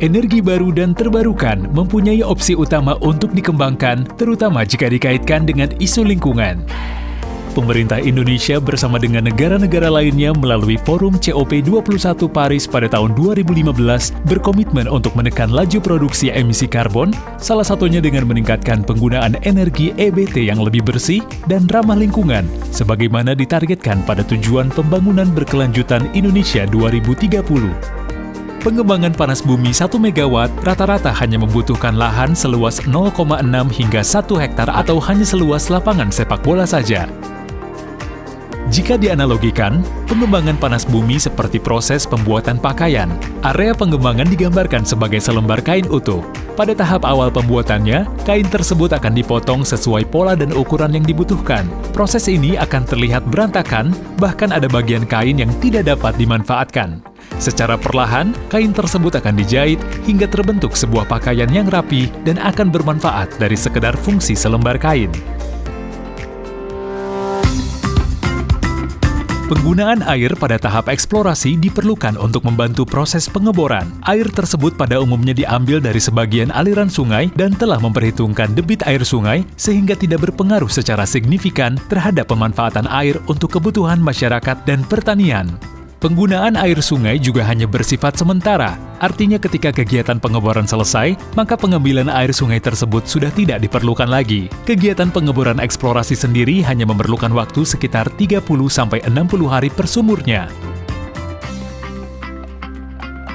Energi baru dan terbarukan mempunyai opsi utama untuk dikembangkan, terutama jika dikaitkan dengan isu lingkungan. Pemerintah Indonesia bersama dengan negara-negara lainnya melalui Forum COP21 Paris pada tahun 2015 berkomitmen untuk menekan laju produksi emisi karbon, salah satunya dengan meningkatkan penggunaan energi EBT yang lebih bersih dan ramah lingkungan, sebagaimana ditargetkan pada tujuan pembangunan berkelanjutan Indonesia 2030. Pengembangan panas bumi 1 MW rata-rata hanya membutuhkan lahan seluas 0,6 hingga 1 hektar atau hanya seluas lapangan sepak bola saja. Jika dianalogikan, pengembangan panas bumi seperti proses pembuatan pakaian. Area pengembangan digambarkan sebagai selembar kain utuh. Pada tahap awal pembuatannya, kain tersebut akan dipotong sesuai pola dan ukuran yang dibutuhkan. Proses ini akan terlihat berantakan, bahkan ada bagian kain yang tidak dapat dimanfaatkan. Secara perlahan, kain tersebut akan dijahit hingga terbentuk sebuah pakaian yang rapi dan akan bermanfaat dari sekedar fungsi selembar kain. Penggunaan air pada tahap eksplorasi diperlukan untuk membantu proses pengeboran. Air tersebut pada umumnya diambil dari sebagian aliran sungai dan telah memperhitungkan debit air sungai sehingga tidak berpengaruh secara signifikan terhadap pemanfaatan air untuk kebutuhan masyarakat dan pertanian. Penggunaan air sungai juga hanya bersifat sementara, artinya ketika kegiatan pengeboran selesai, maka pengambilan air sungai tersebut sudah tidak diperlukan lagi. Kegiatan pengeboran eksplorasi sendiri hanya memerlukan waktu sekitar 30-60 hari per sumurnya.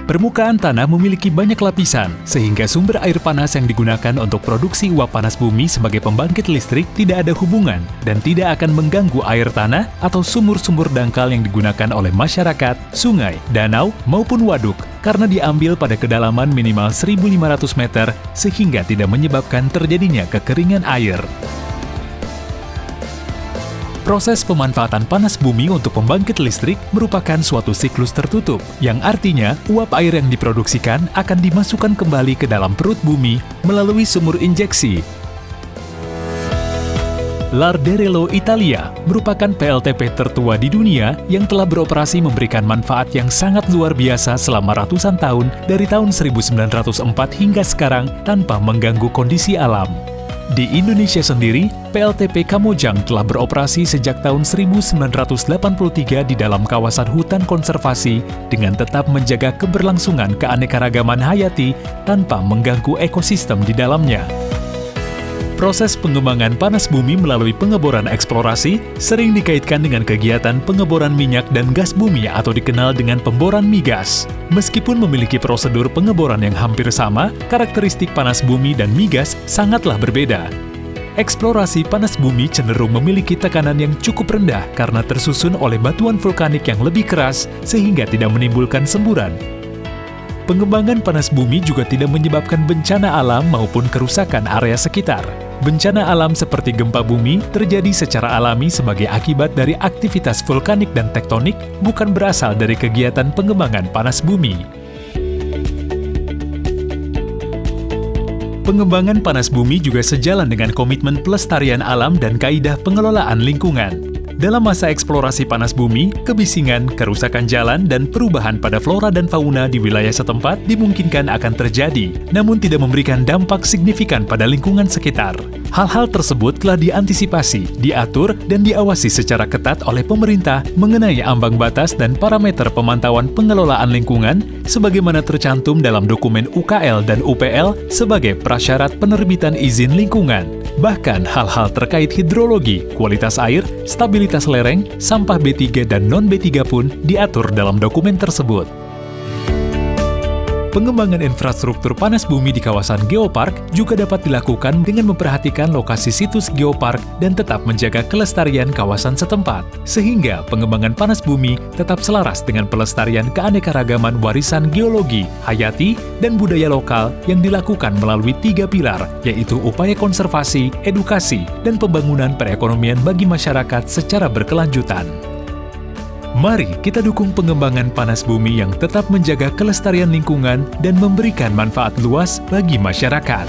Permukaan tanah memiliki banyak lapisan, sehingga sumber air panas yang digunakan untuk produksi uap panas bumi sebagai pembangkit listrik tidak ada hubungan dan tidak akan mengganggu air tanah atau sumur-sumur dangkal yang digunakan oleh masyarakat, sungai, danau, maupun waduk, karena diambil pada kedalaman minimal 1.500 meter sehingga tidak menyebabkan terjadinya kekeringan air. Proses pemanfaatan panas bumi untuk pembangkit listrik merupakan suatu siklus tertutup, yang artinya uap air yang diproduksikan akan dimasukkan kembali ke dalam perut bumi melalui sumur injeksi. Larderello, Italia, merupakan PLTP tertua di dunia yang telah beroperasi memberikan manfaat yang sangat luar biasa selama ratusan tahun dari tahun 1904 hingga sekarang tanpa mengganggu kondisi alam. Di Indonesia sendiri, PLTP Kamojang telah beroperasi sejak tahun 1983 di dalam kawasan hutan konservasi dengan tetap menjaga keberlangsungan keanekaragaman hayati tanpa mengganggu ekosistem di dalamnya. Proses pengembangan panas bumi melalui pengeboran eksplorasi sering dikaitkan dengan kegiatan pengeboran minyak dan gas bumi atau dikenal dengan pemboran migas. Meskipun memiliki prosedur pengeboran yang hampir sama, karakteristik panas bumi dan migas sangatlah berbeda. Eksplorasi panas bumi cenderung memiliki tekanan yang cukup rendah karena tersusun oleh batuan vulkanik yang lebih keras sehingga tidak menimbulkan semburan. Pengembangan panas bumi juga tidak menyebabkan bencana alam maupun kerusakan area sekitar. Bencana alam seperti gempa bumi terjadi secara alami sebagai akibat dari aktivitas vulkanik dan tektonik, bukan berasal dari kegiatan pengembangan panas bumi. Pengembangan panas bumi juga sejalan dengan komitmen pelestarian alam dan kaidah pengelolaan lingkungan. Dalam masa eksplorasi panas bumi, kebisingan, kerusakan jalan, dan perubahan pada flora dan fauna di wilayah setempat dimungkinkan akan terjadi, namun tidak memberikan dampak signifikan pada lingkungan sekitar. Hal-hal tersebut telah diantisipasi, diatur, dan diawasi secara ketat oleh pemerintah mengenai ambang batas dan parameter pemantauan pengelolaan lingkungan sebagaimana tercantum dalam dokumen UKL dan UPL sebagai prasyarat penerbitan izin lingkungan. Bahkan hal-hal terkait hidrologi, kualitas air, stabilitas lereng, sampah B3 dan non-B3 pun diatur dalam dokumen tersebut. Pengembangan infrastruktur panas bumi di kawasan geopark juga dapat dilakukan dengan memperhatikan lokasi situs geopark dan tetap menjaga kelestarian kawasan setempat, sehingga pengembangan panas bumi tetap selaras dengan pelestarian keanekaragaman warisan geologi, hayati, dan budaya lokal yang dilakukan melalui 3 pilar, yaitu upaya konservasi, edukasi, dan pembangunan perekonomian bagi masyarakat secara berkelanjutan. Mari kita dukung pengembangan panas bumi yang tetap menjaga kelestarian lingkungan dan memberikan manfaat luas bagi masyarakat.